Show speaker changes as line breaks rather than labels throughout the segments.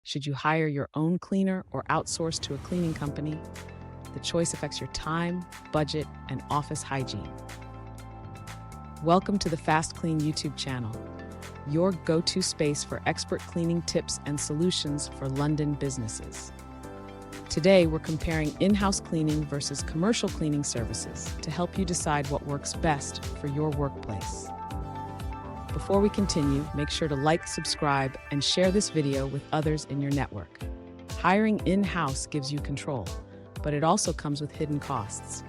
Should you hire your own cleaner or outsource to a cleaning company? The choice affects your time, budget, and office hygiene. Welcome to the FastKlean YouTube channel, your go-to space for expert cleaning tips and solutions for London businesses. Today, we're comparing in-house cleaning versus commercial cleaning services to help you decide what works best for your workplace. Before we continue, make sure to like, subscribe, and share this video with others in your network. Hiring in-house gives you control, but it also comes with hidden costs: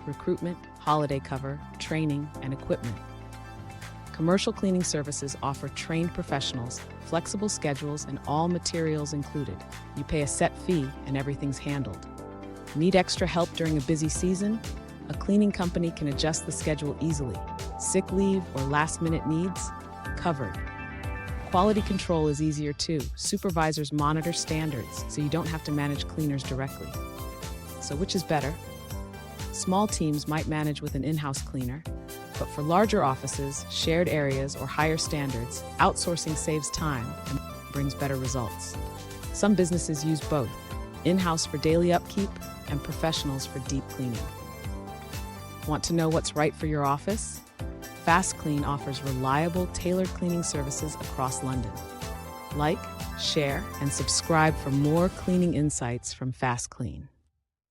recruitment, holiday cover, training, and equipment. Commercial cleaning services offer trained professionals, flexible schedules, and all materials included. You pay a set fee and everything's handled. Need extra help during a busy season? A cleaning company can adjust the schedule easily. Sick leave or last-minute needs? Covered. Quality control is easier too. Supervisors monitor standards, so you don't have to manage cleaners directly. So which is better? Small teams might manage with an in-house cleaner, but for larger offices, shared areas, or higher standards, outsourcing saves time and brings better results. Some businesses use both, in-house for daily upkeep and professionals for deep cleaning. Want to know what's right for your office? FastKlean offers reliable, tailored cleaning services across London. Like, share, and subscribe for more cleaning insights from FastKlean.